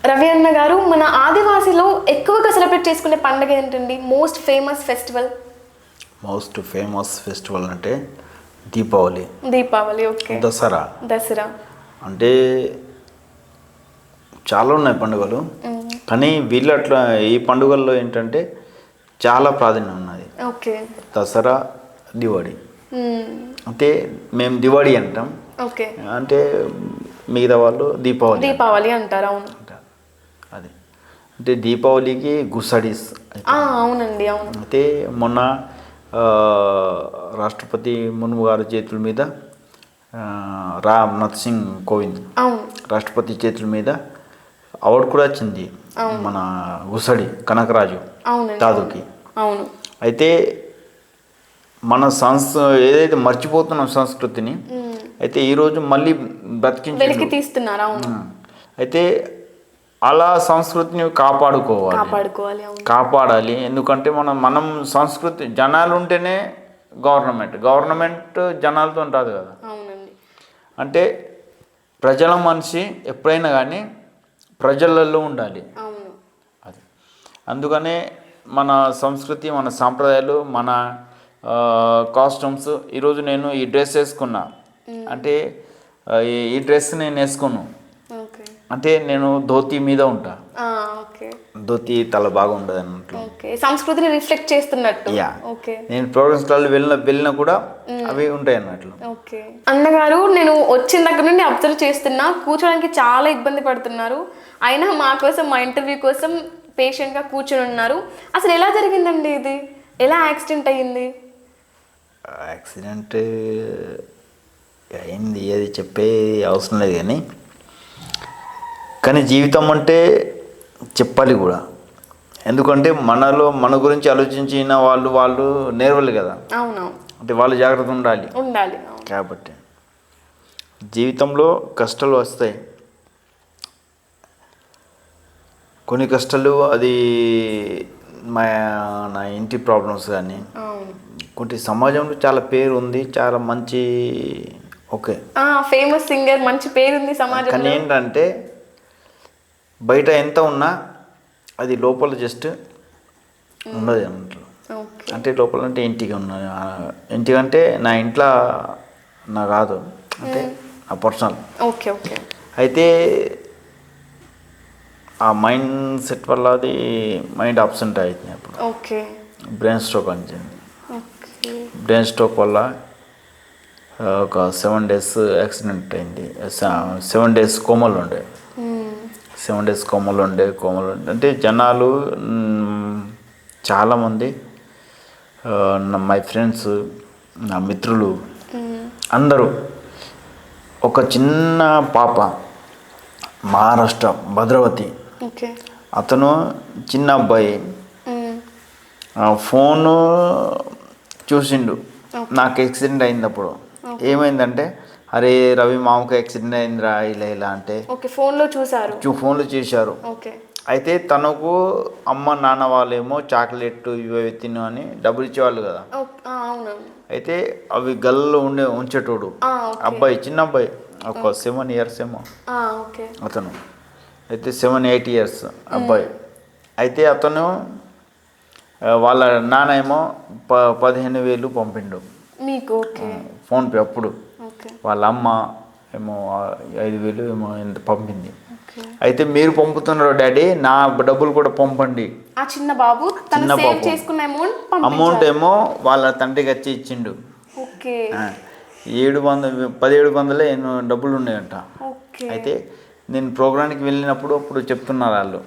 రవి అన్న గారు, మన ఆదివాసిలో ఎక్కువగా సెలబ్రేట్ చేసుకునే పండుగ ఏంటండి? Most famous festival? Most famous festival అంటే దీపావళి. దీపావళి, ఓకే. దసరా. దసరా అంటే చాలా ఉన్నాయి పండుగలు, కానీ వీళ్ళు అట్లా ఈ పండుగల్లో ఏంటంటే చాలా ప్రాధాన్యం ఉన్నది. ఓకే. దసరా, దివాళీ. అంటే మేము దివాళీ అంటాం, ఓకే. అంటే మిగతా వాళ్ళు దీపావళి దీపావళి అంటారు. అవును, అది అంటే దీపావళికి గుసడీస్. అవునండి, అవును. అయితే మొన్న రాష్ట్రపతి ముర్ము గారి చేతుల మీద, రామ్నాథ్ సింగ్ కోవింద్ రాష్ట్రపతి చేతుల మీద అవార్డు కూడా వచ్చింది మన గుసడి కనకరాజు తాదుకి. అవును. అయితే మన ఏదైతే మర్చిపోతున్నాం సంస్కృతిని, అయితే ఈరోజు మళ్ళీ వెలికి తీస్తున్నారు. అవును. అయితే అలా సంస్కృతిని కాపాడాలి. ఎందుకంటే మనం సంస్కృతి జనాలు ఉంటేనే గవర్నమెంట్ జనాలతో ఉంటుంది కదా. అవునండి. అంటే ప్రజల మనిషి ఎప్పుడైనా కానీ ప్రజలలో ఉండాలి. అవును. అది అందుకనే మన సంస్కృతి, మన సాంప్రదాయాలు, మన కాస్ట్యూమ్స్. ఈరోజు నేను ఈ డ్రెస్ వేసుకున్నా అంటే ఈ డ్రెస్ నేను వేసుకున్నాను అంటే నేను ధోతి మీద ఉంటా. ధోతి తల బాగా ఉండదు అన్నట్లు, సంస్కృతిని రిఫ్లెక్ట్ చేస్తున్నట్టు. నేను ప్రోగ్రామ్స్లలో వెళ్ళినా కూడా అవి ఉంటాయి అన్నట్లు. అన్నగారు, నేను వచ్చిన దగ్గర నుండి అబ్జర్వ్ చేస్తున్నా, కూర్చోడానికి చాలా ఇబ్బంది పడుతున్నారు. అయినా మా కోసం, మా ఇంటర్వ్యూ కోసం పేషెంట్గా కూర్చొని ఉన్నారు. అసలు ఎలా జరిగిందండి ఇది? ఎలా యాక్సిడెంట్ అయ్యింది? యాక్సిడెంట్ అయింది, అది చెప్పే అవసరం లేదు, కానీ జీవితం అంటే చెప్పాలి కూడా. ఎందుకంటే మన గురించి ఆలోచించిన వాళ్ళు నేర్వలు కదా. అవునవును. అంటే వాళ్ళు జాగ్రత్త ఉండాలి. కాబట్టి జీవితంలో కష్టాలు వస్తాయి. కొన్ని కష్టాలు అది నా ఇంటి ప్రాబ్లమ్స్, కానీ కొన్ని సమాజంలో చాలా పేరు ఉంది, చాలా మంచి ఫేమస్ సింగర్, మంచి పేరు ఉంది సమాజంలో. కానీ ఏంటంటే బయట ఎంత ఉన్నా అది లోపల జస్ట్ ఉండదు అన్నట్లు. అంటే లోపల అంటే ఇంటికంటే నా ఇంట్లో నా కాదు, అంటే నా పర్సనల్. అయితే ఆ మైండ్ సెట్ వల్ల అది మైండ్ అబ్సెంట్ అవుతుంది. అప్పుడు బ్రెయిన్ స్ట్రోక్ అనిచింది. బ్రెయిన్ స్ట్రోక్ వల్ల ఒక 7 days యాక్సిడెంట్ అయింది. 7 days కోమలు ఉండే. 7 days కోమలు ఉండే. అంటే జనాలు చాలామంది, మై ఫ్రెండ్స్, నా మిత్రులు అందరూ, ఒక చిన్న పాప మహారాష్ట్ర భద్రావతి, అతను చిన్న అబ్బాయి ఫోను చూసిండు నాకు యాక్సిడెంట్ అయినప్పుడు. ఏమైందంటే, అరే రవి మామకు యాక్సిడెంట్ అయిందిరా ఇలా అంటే ఫోన్లో చూశారు. అయితే తనకు అమ్మ నాన్న వాళ్ళేమో చాక్లెట్ ఇవి తిను అని డబ్బులు ఇచ్చేవాళ్ళు కదా. అయితే అవి గల్లలో ఉంచేటోడు అబ్బాయి, చిన్న అబ్బాయి, ఒక 7 years ఏమో అతను. అయితే 7-8 years అబ్బాయి. అయితే అతను వాళ్ళ నాన్న ఏమో 15,000 పంపిండు మీకు ఫోన్పే. అప్పుడు వాళ్ళ అమ్మ ఏమో 5,000 ఏమో ఎంత పంపింది. అయితే మీరు పంపుతున్నారు డాడీ, నా డబ్బులు కూడా పంపండి. చిన్న బాబు అమౌంట్ ఏమో వాళ్ళ తండ్రికి వచ్చి ఇచ్చిండు. 1700 ఎన్నో డబ్బులు ఉన్నాయంట. అయితే నేను ప్రోగ్రామ్కి వెళ్ళినప్పుడు అప్పుడు చెప్తున్నారు వాళ్ళు,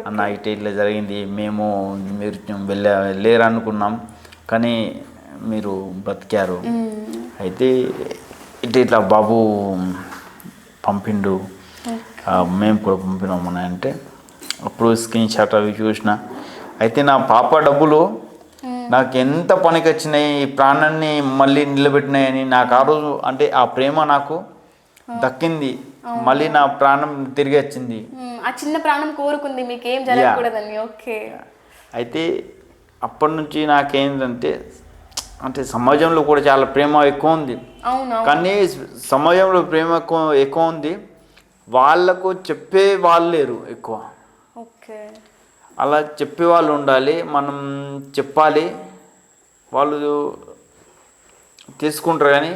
అన్న ఇట్లా జరిగింది, మీరు వెళ్ళారు అనుకున్నాం, కానీ మీరు బ్రతికారు. అయితే ఇట్లా బాబు పంపిండు, మేము కూడా పంపినామని అంటే అప్పుడు స్క్రీన్ షాట్ అవి చూసిన. అయితే నా పాప డబ్బులు నాకు ఎంత పనికి వచ్చినాయి, ఈ ప్రాణాన్ని మళ్ళీ నిలబెట్టినాయని నాకు ఆ రోజు, అంటే ఆ ప్రేమ నాకు దక్కింది, మళ్ళీ నా ప్రాణం తిరిగి వచ్చింది. ఆ చిన్న ప్రాణం కోరుకుంది మీకు ఏం జరగకూడదని. అయితే అప్పటి నుంచి నాకేంటంటే, అంటే సమాజంలో కూడా చాలా ప్రేమ ఎక్కువ ఉంది, కానీ సమాజంలో ప్రేమ ఎక్కువ ఉంది, వాళ్ళకు చెప్పే వాళ్ళు లేరు ఎక్కువ. ఓకే. అలా చెప్పే వాళ్ళు ఉండాలి, మనం చెప్పాలి, వాళ్ళు తీసుకుంటారు. కానీ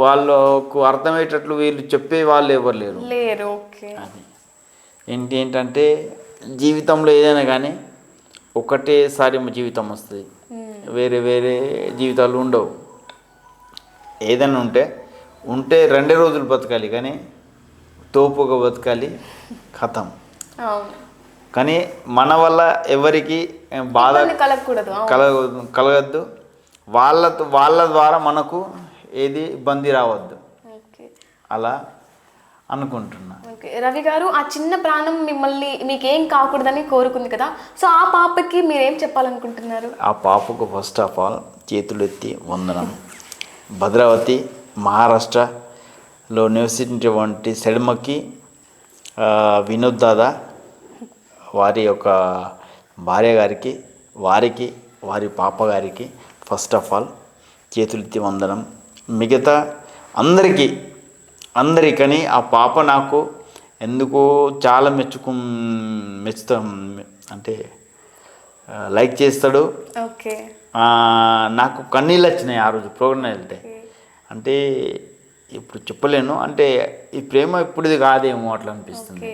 వాళ్ళకు అర్థమయ్యేటట్లు వీళ్ళు చెప్పే వాళ్ళు ఎవరు లేరు. ఓకే. అది ఏంటంటే జీవితంలో ఏదైనా కానీ ఒకటేసారి జీవితం వస్తుంది, వేరే వేరే జీవితాలు ఉండవు. ఏదైనా ఉంటే 2 రోజులు బతకాలి, కానీ తోపుగా బతకాలి, కథం. కానీ మన వల్ల ఎవరికి బాధ కలగద్దు, వాళ్ళ ద్వారా మనకు ఏది ఇబ్బంది రావద్దు, అలా అనుకుంటున్నా. రవి గారు, ఆ చిన్న ప్రాణం మీకేం కాకూడదని కోరుకుంది కదా, సో ఆ పాపకి మీరేం చెప్పాలనుకుంటున్నారు? ఆ పాపకు ఫస్ట్ ఆఫ్ ఆల్ చేతులెత్తి వందనం. భద్రావతి మహారాష్ట్రలో నివసించేటువంటి సెడమకి వినోద్ దాదా వారి యొక్క భార్య గారికి, వారి పాప గారికి ఫస్ట్ ఆఫ్ ఆల్ చేతులెత్తి వందనం. మిగతా అందరికని ఆ పాప నాకు ఎందుకో చాలా మెచ్చుతాం, అంటే లైక్ చేస్తాడు. ఓకే. నాకు కన్నీళ్ళు వచ్చినాయి ఆ రోజు ప్రోగ్రామ్ వెళ్తే. అంటే ఇప్పుడు చెప్పలేను, అంటే ఈ ప్రేమ ఇప్పుడుది కాదేమో అట్లా అనిపిస్తుంది.